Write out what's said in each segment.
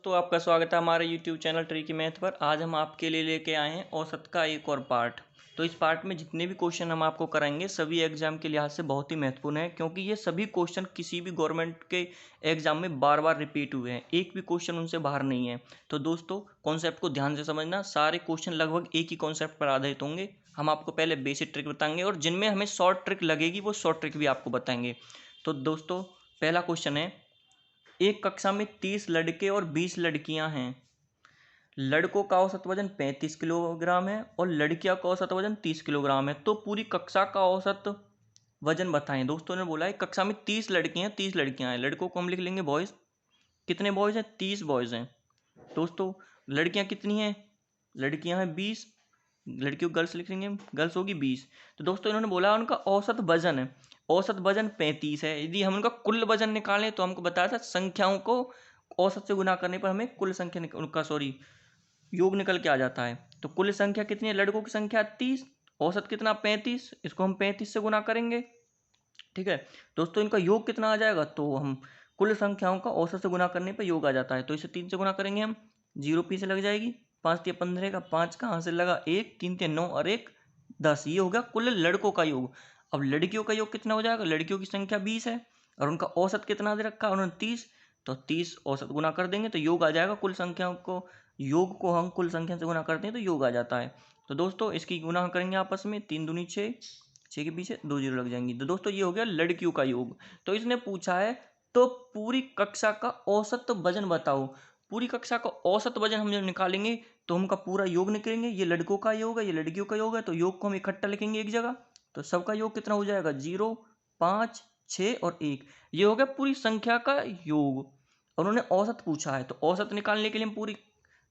तो आपका स्वागत है हमारे YouTube चैनल ट्रिकी मैथ पर। आज हम आपके लिए लेके आए हैं औसत का एक और पार्ट। तो इस पार्ट में जितने भी क्वेश्चन हम आपको कराएंगे सभी एग्जाम के लिहाज से बहुत ही महत्वपूर्ण है, क्योंकि ये सभी क्वेश्चन किसी भी गवर्नमेंट के एग्जाम में बार बार रिपीट हुए हैं, एक भी क्वेश्चन उनसे बाहर नहीं है। तो दोस्तों कॉन्सेप्ट को ध्यान से समझना, सारे क्वेश्चन लगभग एक ही कॉन्सेप्ट पर आधारित होंगे। हम आपको पहले बेसिक ट्रिक बताएंगे और जिनमें हमें शॉर्ट ट्रिक लगेगी वो शॉर्ट ट्रिक भी आपको बताएंगे। तो दोस्तों पहला क्वेश्चन है, एक कक्षा में 30 लड़के और 20 लड़कियां हैं। लड़कों का औसत वजन 35 किलोग्राम है और लड़कियों का औसत वजन 30 किलोग्राम है। तो पूरी कक्षा का औसत वजन बताएं। दोस्तों ने बोला है कक्षा में 30 लड़के हैं, 30 लड़कियां हैं। लड़कों को हम लिख लेंगे बॉयज़। कितने बॉयज़ हैं? 30 बॉयज़ हैं। दोस्तों लड़कियां कितनी हैं? लड़कियां हैं 20। लड़कियों को गर्ल्स लिख लेंगे, गर्ल्स होगी 20। तो दोस्तों इन्होंने बोला उनका औसत वजन है, औसत वजन 35 है। यदि हम उनका कुल वजन निकालें तो हमको बताया था संख्याओं को औसत से गुना करने पर हमें कुल संख्या उनका योग निकल के आ जाता है। तो कुल संख्या कितनी है? लड़कों की संख्या 30, औसत कितना? 35। इसको हम 35 से गुना करेंगे। ठीक है दोस्तों, इनका योग कितना आ जाएगा? तो हम कुल संख्याओं का औसत से गुना करने पर योग आ जाता है। तो इसे 3 से गुना करेंगे हम, 0 पी से लग जाएगी, 5 तिया 15 का 5 कहाँ से लगा 1, 3 तिया 9 और 1 10। ये हो गया कुल लड़कों का योग। अब लड़कियों का योग कितना हो जाएगा? लड़कियों की संख्या 20 है और उनका औसत कितना दे रखा है उन्होंने? 30। तो 30 औसत गुना कर देंगे तो योग आ जाएगा कुल संख्याओं को। योग को हम कुल संख्या से गुना करते हैं तो योग आ जाता है। तो दोस्तों इसकी गुना करेंगे आपस में, 3 दूनी 6, 6 के पीछे 2 जीरो लग जाएंगी। तो दोस्तों ये हो गया लड़कियों का योग। तो इसने पूछा है तो पूरी कक्षा का औसत वजन बताओ। पूरी कक्षा का औसत वजन हम जब निकालेंगे तो उनका पूरा योग निकलेंगे। ये लड़कों का योग है, ये लड़कियों का योग है, तो योग को हम इकट्ठा लिखेंगे एक जगह। तो सबका योग कितना हो जाएगा? 0, 5, 6 और 1। ये हो गया पूरी संख्या का योग। और उन्होंने औसत पूछा है तो औसत निकालने के लिए हम पूरी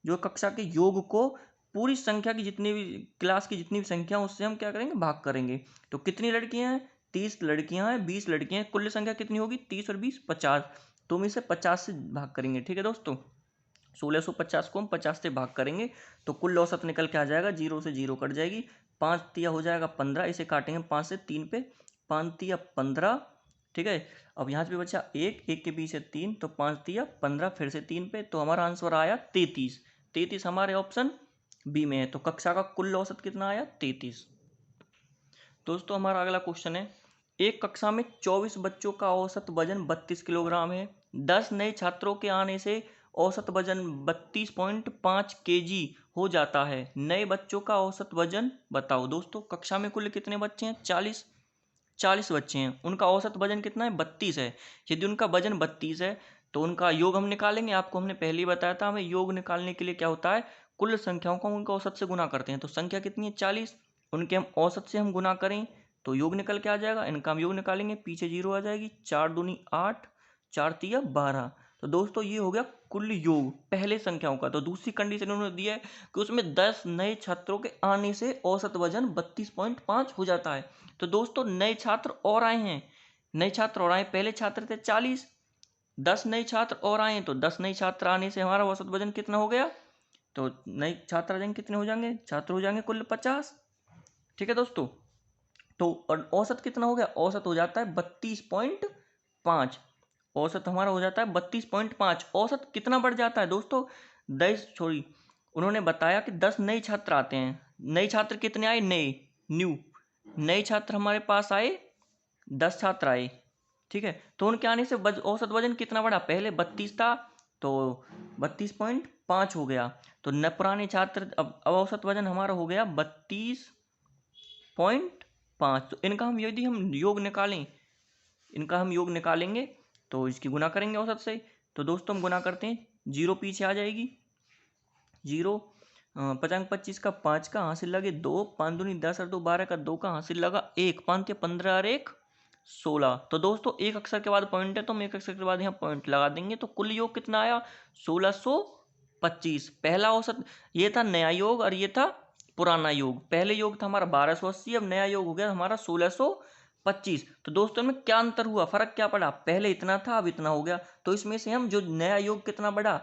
जो कक्षा के योग को पूरी संख्या की जितनी भी क्लास की जितनी भी संख्या उससे हम क्या करेंगे? भाग करेंगे। तो कितनी लड़कियां हैं? 30 लड़कियां हैं, 20 लड़कियां हैं। कुल संख्या कितनी होगी? 30 और 20 50। तो हम इसे 50 से भाग करेंगे। ठीक है दोस्तों, 1650 को हम 50 से भाग करेंगे तो कुल औसत निकल के आ जाएगा। 0 से 0 कट जाएगी, 5 तिया हो जाएगा 15। इसे काटेंगे 5 से 3 पे, 5 तिया 15। ठीक है, अब यहाँ पे बचा 1, 1 के पीछे 3, तो 5 तिया 15, फिर से 3 पे, तो हमारा आंसर आया 33। 33 हमारे ऑप्शन बी में है। तो कक्षा का कुल औसत कितना आया? 33। दोस्तों हमारा अगला क्वेश्चन है, एक कक्षा में 24 बच्चों का औसत वजन 32 किलोग्राम है। 10 नए छात्रों के आने से औसत वजन 32.5 केजी हो जाता है। नए बच्चों का औसत वजन बताओ। दोस्तों कक्षा में कुल कितने बच्चे हैं? 40 बच्चे हैं। उनका औसत वजन कितना है? 32 है। यदि उनका वजन 32 है तो उनका योग हम निकालेंगे। आपको हमने पहले ही बताया था, हमें योग निकालने के लिए क्या होता है? कुल संख्याओं को उनका औसत से गुना करते हैं। तो संख्या कितनी है? 40। उनके हम औसत से हम गुना करें तो योग निकल के आ जाएगा। इनका हम योग निकालेंगे, पीछे 0 आ जाएगी, 4 दूनी 8, 4 तिया 12। तो दोस्तों ये हो गया कुल योग पहले संख्याओं का। तो दूसरी कंडीशन उन्होंने दी है कि उसमें 10 नए छात्रों के आने से औसत वजन 32.5 हो जाता है। तो दोस्तों नए छात्र और आए हैं, नए छात्र और आए, पहले छात्र थे 40, 10 नए छात्र और आए हैं, तो 10 नए छात्र आने से हमारा औसत वजन कितना हो गया? तो नए छात्र आ जाएंगे, कितने हो जाएंगे? छात्र हो जाएंगे कुल 50। ठीक है दोस्तों, तो और औसत कितना हो गया? औसत हो जाता है 32.5। औसत हमारा हो जाता है 32.5। औसत कितना बढ़ जाता है दोस्तों? 10 छोड़ी, उन्होंने बताया कि 10 नए छात्र आते हैं। नए छात्र कितने आए? नए, न्यू नए छात्र हमारे पास आए, 10 छात्र आए। ठीक है, तो उनके आने से औसत वजन कितना बढ़ा? पहले 32 था तो 32.5 हो गया। तो न पुराने छात्र, अब औसत वजन हमारा हो गया 32.5। तो इनका हम यदि हम योग निकालें, इनका हम योग निकालेंगे तो इसकी गुना करेंगे औसत से। तो दोस्तों हम गुना करते हैं, 0 पीछे आ जाएगी, 0, 50 25 का 5 का हासिल लगे 2, 5 दूनी 10 और 2 12 का 2 का हासिल लगा 1, 5 या 15 और 1 16। तो दोस्तों एक अक्षर के बाद पॉइंट है तो हम एक अक्षर के बाद यहाँ पॉइंट लगा देंगे। तो कुल योग कितना आया? 1625। पहला औसत ये था नया योग और ये था पुराना योग। पहले योग था हमारा 1280, अब नया योग हो गया हमारा 1625। तो दोस्तों में क्या अंतर हुआ? फर्क क्या पड़ा? पहले इतना था अब इतना हो गया। तो इसमें से हम जो नया योग कितना बढ़ा,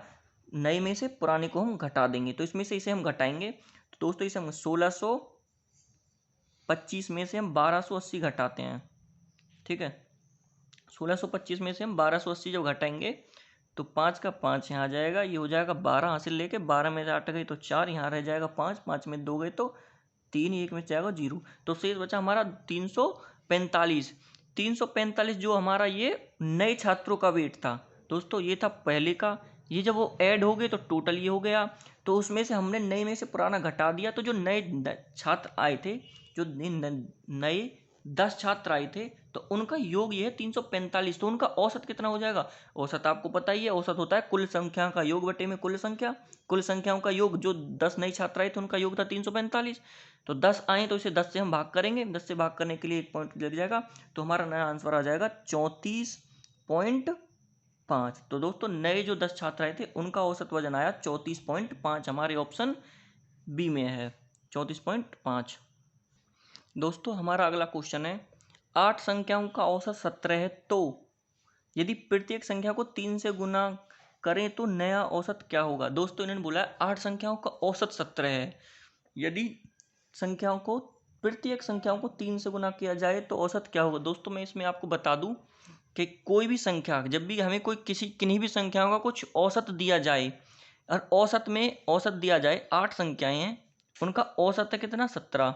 नए में से पुराने को हम घटा देंगे। तो इसमें से इसे हम घटाएंगे। तो दोस्तों इसे हम 1625 में से हम 1280 घटाते हैं। ठीक है, 1625 में से हम 1280 जब घटाएंगे तो 5 का 5 यहाँ आ जाएगा, ये हो जाएगा 12, हासिल लेके 12 में से 8 गई तो 4, यहाँ रह जाएगा 5, 5 में 2 गए तो 3, 1 में जाएगा 0। तो शेष बचा हमारा 345। 345 जो हमारा ये नए छात्रों का वेट था दोस्तों, ये था पहले का। ये जब वो ऐड हो गए तो टोटल ये हो गया, तो उसमें से हमने नए में से पुराना घटा दिया। तो जो नए छात्र आए थे, जो नए 10 छात्र आए थे, तो उनका योग ये है 345। तो उनका औसत कितना हो जाएगा? औसत आपको पता ही है, औसत होता है कुल संख्या का योग बटे में कुल संख्या। कुल संख्याओं का योग, जो 10 नए छात्र आए थे उनका योग था 345। तो 10 आए तो इसे 10 से हम भाग करेंगे, 10 से भाग करने के लिए 1 पॉइंट लग जाएगा। तो हमारा नया आंसर आ जाएगा 34.5। तो दोस्तों नए जो 10 छात्र आए थे उनका औसत वजन आया 34.5। हमारे ऑप्शन बी में है 34.5। दोस्तों हमारा अगला क्वेश्चन है, 8 संख्याओं का औसत 17 है, तो यदि प्रत्येक संख्या को 3 से गुना करें तो नया औसत क्या होगा? दोस्तों इन्होंने बोला 8 संख्याओं का औसत 17 है, यदि प्रत्येक संख्याओं को 3 से गुना किया जाए तो औसत क्या होगा? दोस्तों मैं इसमें आपको बता दूं कि कोई भी संख्या, जब भी हमें किन्हीं भी संख्याओं का कुछ औसत दिया जाए, और औसत दिया जाए, 8 संख्याएं हैं, उनका औसत है कितना? 17।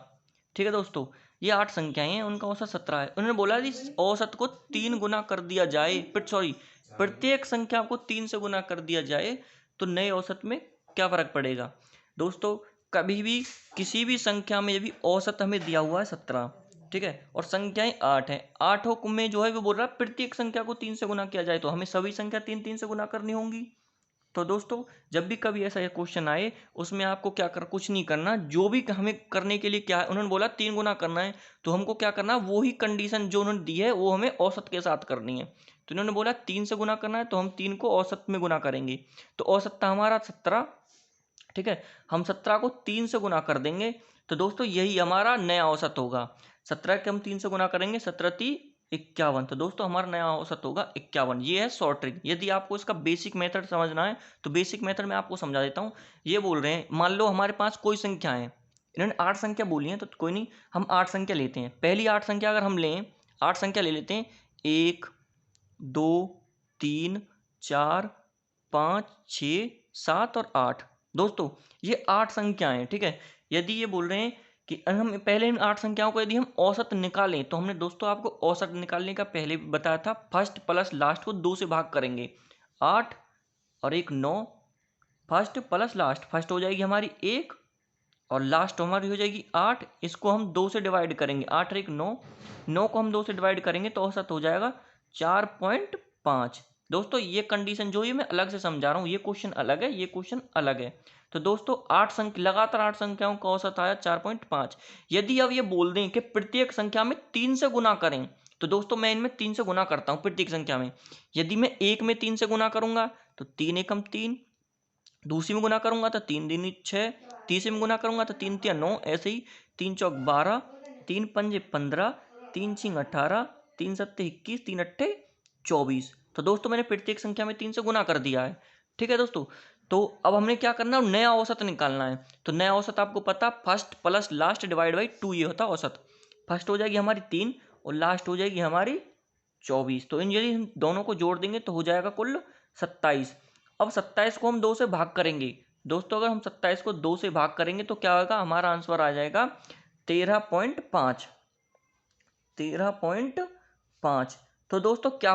ठीक है दोस्तों, ये 8 संख्याएं हैं, उनका औसत 17 है। उन्होंने बोला इस औसत को 3 गुना कर दिया जाए, प्रत्येक संख्या को 3 से गुना कर दिया जाए तो नए औसत में क्या फर्क पड़ेगा? दोस्तों कभी भी किसी भी संख्या में यदि औसत हमें दिया हुआ है 17, ठीक है, और संख्याएं 8 है, 8 में जो है वो बोल रहा है प्रत्येक संख्या को 3 से गुना किया जाए, तो हमें सभी संख्या 3 से गुना करनी होंगी। तो दोस्तों जब भी कभी ऐसा क्वेश्चन आए, उसमें आपको कुछ नहीं करना, जो भी हमें करने के लिए क्या है, उन्होंने बोला 3 गुना करना है, तो हमको क्या करना है, वो ही कंडीशन जो उन्होंने दी है वो हमें औसत के साथ करनी है। तो इन्होंने बोला 3 से गुना करना है, तो हम 3 को औसत में गुना करेंगे। तो औसत था हमारा 17, ठीक है, हम 17 को 3 से गुना कर देंगे, तो दोस्तों यही हमारा नया औसत होगा। 17 के हम 3 से गुना करेंगे, 17 51। तो दोस्तों हमारा नया औसत होगा 51। ये है शॉर्ट ट्रिक। यदि आपको इसका बेसिक मेथड समझना है तो बेसिक मेथड मैं आपको समझा देता हूँ। ये बोल रहे हैं, मान लो हमारे पास कोई संख्या है, इन्होंने 8 संख्या बोली है, तो कोई नहीं, हम 8 संख्या लेते हैं। पहली 8 संख्या अगर हम लें, 8 संख्या ले लेते हैं, 1 2 3 4 5 6 7 और 8। दोस्तों ये 8 संख्याएं, ठीक है। यदि ये बोल रहे हैं कि हम पहले इन 8 संख्याओं को यदि हम औसत निकालें, तो हमने दोस्तों आपको औसत निकालने का पहले भी बताया था, फर्स्ट प्लस लास्ट को 2 से भाग करेंगे। 8 और 1 9, फर्स्ट प्लस लास्ट, फर्स्ट हो जाएगी हमारी 1 और लास्ट हमारी हो जाएगी 8। इसको हम 2 से डिवाइड करेंगे, 8 और 1 9, 9 को हम 2 से डिवाइड करेंगे तो औसत हो जाएगा 4.5। दोस्तों ये कंडीशन जो ये मैं अलग से समझा रहा हूँ, ये क्वेश्चन अलग है, ये क्वेश्चन अलग है। तो दोस्तों लगातार 8 संख्याओं का औसत आया 4.5। यदि अब ये बोल दें कि प्रत्येक संख्या में 3 से गुना करें, तो दोस्तों मैं इनमें 3 से गुना करता हूँ प्रत्येक संख्या में। यदि मैं 1 में 3 से गुना करूंगा तो 3 एकम 3, दूसरी में गुना करूंगा तो 3 दूनी 6, तीसरी में गुना करूंगा तो 3 तिया 9, ऐसे ही 3 चौक 12, 3 पंजे 15, 3 छिंग 18, 3 सत्ते 21, 3 अट्ठे 24। तो दोस्तों मैंने प्रत्येक संख्या में 3 से गुना कर दिया है, ठीक है दोस्तों। तो अब हमने क्या करना है, नया औसत निकालना है। तो नया औसत आपको पता, first plus last divide by 2 ये होता है औसत। फर्स्ट हो जाएगी हमारी 3 और लास्ट हो जाएगी हमारी 24। तो इन यदि हम दोनों को जोड़ देंगे तो हो जाएगा कुल 27। अब 27 को हम 2 से भाग करेंगे दोस्तों, अगर हम 27 को 2 से भाग करेंगे तो क्या होगा, हमारा आंसर आ जाएगा 13.5। 13.5। तो दोस्तों क्या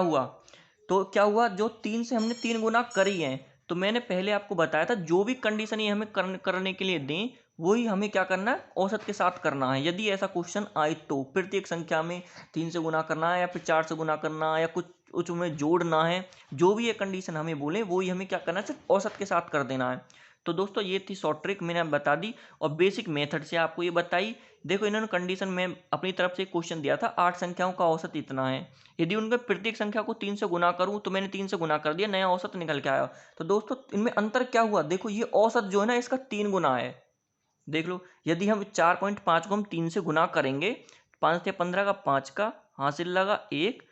हुआ, जो 3 से हमने 3 गुना करी है, तो मैंने पहले आपको बताया था जो भी कंडीशन ये हमें करने के लिए दें, वही हमें क्या करना है, औसत के साथ करना है। यदि ऐसा क्वेश्चन आए तो प्रत्येक संख्या में 3 से गुना करना है या फिर 4 से गुना करना है या कुछ में जोड़ना है, जो भी ये कंडीशन हमें बोले वही हमें क्या करना है, सिर्फ औसत के साथ कर देना है। तो दोस्तों ये थी शॉर्ट ट्रिक, मैंने बता दी और बेसिक मेथड से आपको ये बताई। देखो इन्होंने कंडीशन में अपनी तरफ से क्वेश्चन दिया था, 8 संख्याओं का औसत इतना है, यदि उनके प्रत्येक संख्या को 3 से गुना करूं तो मैंने 3 से गुना कर दिया, नया औसत निकल के आया। तो दोस्तों इनमें अंतर क्या हुआ, देखो ये औसत जो है ना इसका 3 गुना है। देख लो, यदि हम 4.5 को हम 3 से गुना करेंगे, 5 से 15 का 5 का हासिल लगा 1,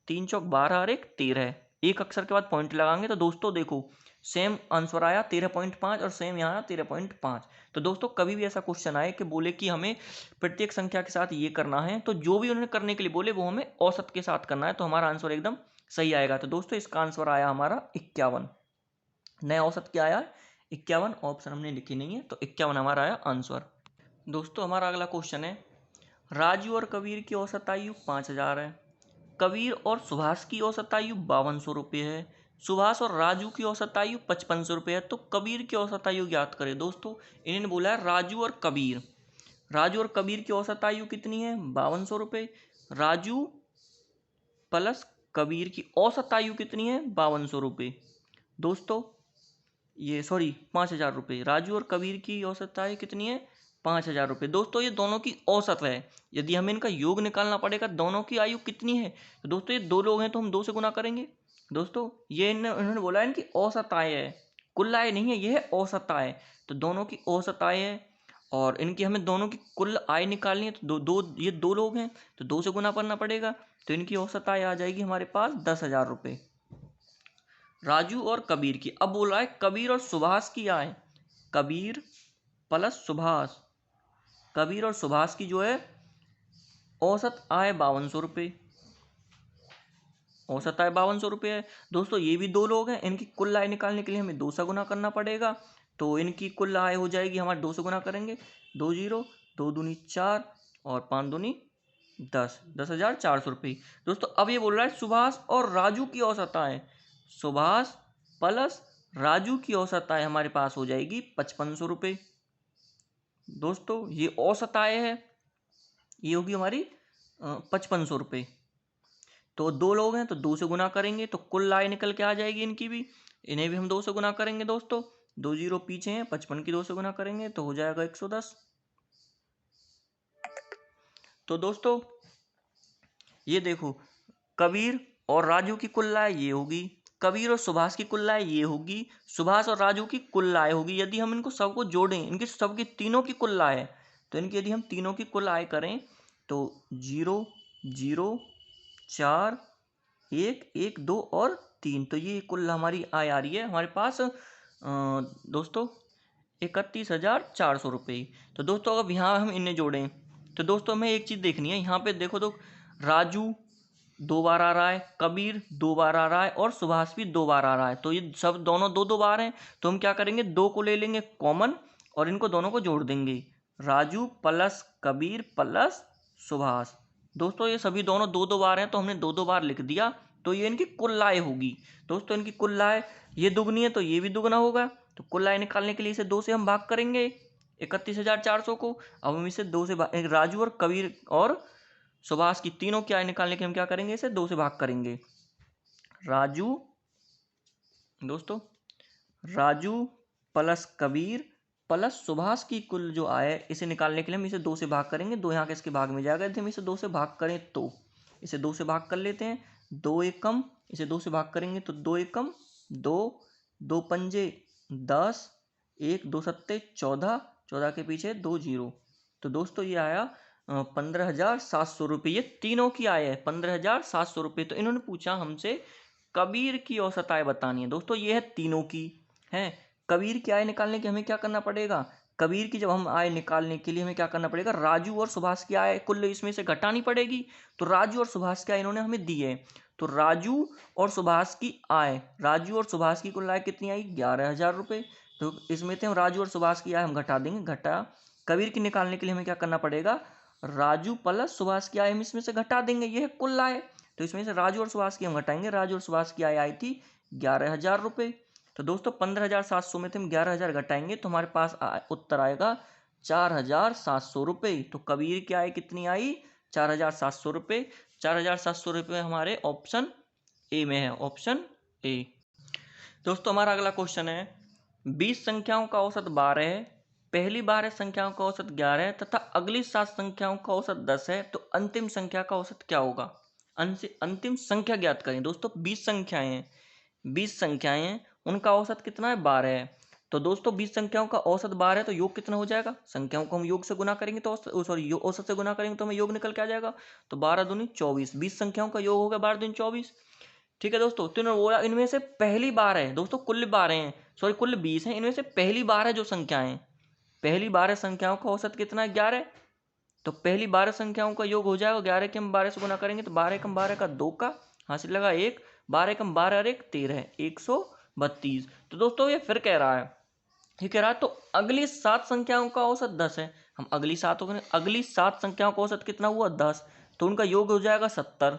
3 चौक 12 और 1 13, एक अक्षर के बाद पॉइंट लगाएंगे तो दोस्तों देखो सेम आंसर आया 13.5 और सेम यहाँ 13.5। तो दोस्तों कभी भी ऐसा क्वेश्चन आए कि बोले कि हमें प्रत्येक संख्या के साथ ये करना है, तो जो भी उन्होंने करने के लिए बोले वो हमें औसत के साथ करना है, तो हमारा आंसर एकदम सही आएगा। तो दोस्तों इसका आंसर आया हमारा 51। नया औसत क्या आया? 51। ऑप्शन हमने लिखी नहीं है, तो 51 हमारा आया आंसर। दोस्तों हमारा अगला क्वेश्चन है, राजू और कबीर की औसत आयु 5000 है। कबीर और सुभाष की औसत आयु 5200 रुपये है। सुभाष और राजू की औसत आयु 5500 रुपये है। तो कबीर की औसत आयु ज्ञात करें। दोस्तों इन्होंने बोला है राजू और कबीर। राजू और कबीर की औसत आयु कितनी है? 5200 रुपये। राजू प्लस कबीर की औसत आयु कितनी है? 5200 रुपये। दोस्तों ये 5000 रुपये। राजू और कबीर की औसत आयु कितनी है? 5000 रुपये। दोस्तों ये दोनों की औसत है। यदि हमें इनका योग निकालना पड़ेगा दोनों की आयु कितनी है, तो दोस्तों ये दो लोग हैं तो हम 2 से गुना करेंगे। दोस्तों ये इन्होंने बोला है इनकी औसत आय है, कुल आय नहीं है, ये है औसत आय। तो दोनों की औसत आय है और इनकी हमें दोनों की कुल आय निकालनी है। तो ये दो लोग हैं तो 2 से गुना करना पड़ेगा। तो इनकी औसत आय आ जाएगी हमारे पास 10,000 रुपये। राजू और कबीर की। अब बोल रहा है कबीर और सुभाष की आय। कबीर प्लस सुभाष। कबीर और सुभाष की जो है औसत आय 5200 रुपये। औसत आय 5200 रुपये है। दोस्तों ये भी दो लोग हैं, इनकी कुल आय निकालने के लिए हमें 2 से गुना करना पड़ेगा। तो इनकी कुल आय हो जाएगी हमारे 2 से गुना करेंगे, 2 जीरो, 2 दूनी 4 और 5 दूनी 10, 10,400 रुपये। दोस्तों अब ये बोल रहा है सुभाष और राजू की औसत आय। सुभाष प्लस राजू की औसत आय हमारे पास हो जाएगी 5500 रुपये। दोस्तों ये औसत आय है, ये होगी हमारी 5500 रुपये। तो दो लोग हैं तो 2 से गुना करेंगे तो कुल आय निकल के आ जाएगी इनकी भी। इन्हें भी हम 2 से गुना करेंगे। दोस्तों 2 जीरो पीछे हैं, 55 की 2 से गुना करेंगे तो हो जाएगा 110। तो दोस्तों ये देखो, कबीर और राजू की कुल आय ये होगी, कबीर और सुभाष की कुल आय ये होगी, सुभाष और राजू की कुल आय होगी। यदि हम इनको सबको जोड़ें, इनकी सबकी तीनों की कुल आय है, तो इनकी यदि हम तीनों की कुल आय करें तो 0 0 4 1 1 2 और 3, तो ये कुल हमारी आय आ रही है हमारे पास दोस्तों 31,400 रुपये। तो दोस्तों अब यहाँ हम इन्हें जोड़ें तो दोस्तों हमें एक चीज़ देखनी है। यहाँ पे देखो तो राजू 2 बार आ रहा है, कबीर 2 बार आ रहा है और सुभाष भी 2 बार आ रहा है। तो ये सब दोनों 2 2 बार हैं। तो हम क्या करेंगे, 2 को ले लेंगे कॉमन और इनको दोनों को जोड़ देंगे। Raju plus Kabir plus Subhash. दोस्तों ये सभी दोनों 2 2 बार हैं तो हमने 2 2 बार लिख दिया। तो ये इनकी कुल आय होगी। दोस्तों इनकी कुल आय ये दुगनी है तो ये भी दुगना होगा। तो कुल आय निकालने के लिए इसे 2 से हम भाग करेंगे 31,400 को। अब हम इसे 2 से राजू और कबीर और सुभाष की तीनों की आय निकालने के हम क्या करेंगे, इसे 2 से भाग करेंगे। राजू दोस्तों राजू प्लस कबीर प्लस सुभाष की कुल जो आय है इसे निकालने के लिए हम इसे 2 से भाग करेंगे। 2 यहाँ के इसके भाग में जाएगा। यदि हम इसे 2 से भाग करें तो इसे 2 से भाग कर लेते हैं। 2 एकम, इसे 2 से भाग करेंगे तो 2 एकम 2, 2 पंजे 10, 1 2 सत्ते 14, 14 के पीछे 2 जीरो। तो दोस्तों ये आया 15,700 रुपये। ये तीनों की आय है 15,700 रुपये। तो इन्होंने पूछा हमसे कबीर की औसत आय बतानी है। दोस्तों ये है तीनों की है। कबीर की आय निकालने के हमें क्या करना पड़ेगा, कबीर की जब हम आय निकालने के लिए हमें क्या करना पड़ेगा, राजू और सुभाष की आय कुल इसमें से घटानी पड़ेगी। तो राजू और सुभाष की आय इन्होंने हमें दी है। तो राजू और सुभाष की आय, राजू और सुभाष की कुल आय कितनी आई, 11,000 रुपये। तो इसमें से हम राजू और सुभाष की आय हम घटा देंगे। घटा कबीर की निकालने के लिए हमें क्या करना पड़ेगा, राजू प्लस सुभाष की आय हम इसमें से घटा देंगे। यह है कुल आय। तो इसमें से राजू और सुभाष की हम घटाएंगे। राजू और सुभाष की आय आई थी 11,000 रुपये। तो दोस्तों 15,700 में से हम 11,000 घटाएंगे तो हमारे पास उत्तर आएगा 4,700 रुपये। तो कबीर की आय कितनी आई, 4,700 रुपये। 4,700 रुपये हमारे ऑप्शन ए में है, ऑप्शन ए। दोस्तों हमारा अगला क्वेश्चन है, 20 संख्याओं का औसत 12 है, पहली 12 संख्याओं का औसत 11 है तथा अगली 7 संख्याओं का औसत 10 है, तो अंतिम संख्या का औसत क्या होगा। अंतिम संख्या ज्ञात करें। दोस्तों 20 संख्याएं हैं, 20 संख्याएं हैं, उनका औसत कितना है, 12 है। तो दोस्तों 20 संख्याओं का औसत 12 है तो योग कितना हो जाएगा, संख्याओं को हम योग से गुना करेंगे तो औसत से गुना करेंगे तो हमें योग निकल के आ जाएगा। तो 12 दूनी 24, 20 संख्याओं का योग होगा 12 दूनी 24। ठीक है दोस्तों, तो इन्होंने बोला इनमें से पहली 12 है। दोस्तों कुल 12 हैं, कुल 20 हैं, इनमें से पहली 12 जो संख्याएं, पहली 12 संख्याओं का औसत कितना है, 11। तो पहली 12 संख्याओं का योग हो जाएगा 11 के हम 12 से गुना करेंगे तो 12 कम 12 का 2 का हासिल लगा 1, 12 कम 12 और 1 13, 132। तो दोस्तों ये फिर कह रहा है, ये कह रहा है तो अगली 7 संख्याओं का औसत 10 है। हम अगली 7 संख्याओं का औसत कितना हुआ 10, तो उनका योग हो जाएगा 70।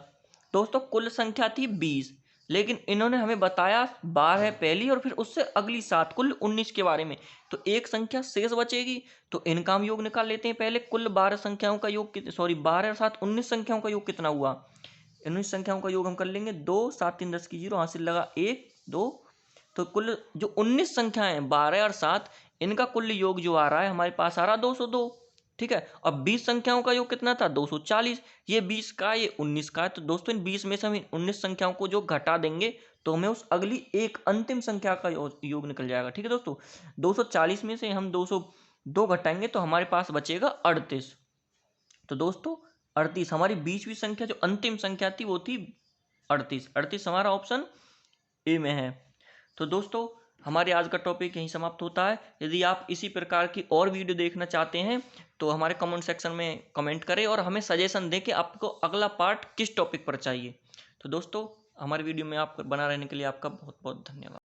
दोस्तों कुल संख्या थी 20, लेकिन इन्होंने हमें बताया 12 पहली और फिर उससे अगली 7 कुल 19 के बारे में, तो एक संख्या शेष बचेगी। तो इनका हम योग निकाल लेते हैं पहले। कुल 12 संख्याओं का योग 12 और 7 19 संख्याओं का योग कितना हुआ, 19 संख्याओं का योग हम कर लेंगे 2 7 3 10 की 0, हासिल लगा 1 2। तो कुल जो 19 संख्याएं हैं 12 और 7, इनका कुल योग जो आ रहा है हमारे पास आ रहा 202। ठीक है, अब 20 संख्याओं का योग कितना था 240, ये 20 का ये 19 का है। तो दोस्तों इन 20 में से हम 19 संख्याओं को जो घटा देंगे तो हमें उस अगली एक अंतिम संख्या का योग निकल जाएगा। ठीक है दोस्तों, 240 में से हम 202 घटाएंगे तो हमारे पास बचेगा 38। तो दोस्तों 38 हमारी 20वीं संख्या जो अंतिम संख्या थी वो थी 38। 38 हमारा ऑप्शन ए में है। तो दोस्तों हमारे आज का टॉपिक यहीं समाप्त होता है। यदि आप इसी प्रकार की और वीडियो देखना चाहते हैं तो हमारे कमेंट सेक्शन में कमेंट करें और हमें सजेशन दें कि आपको अगला पार्ट किस टॉपिक पर चाहिए। तो दोस्तों हमारे वीडियो में आप बना रहने के लिए आपका बहुत बहुत धन्यवाद।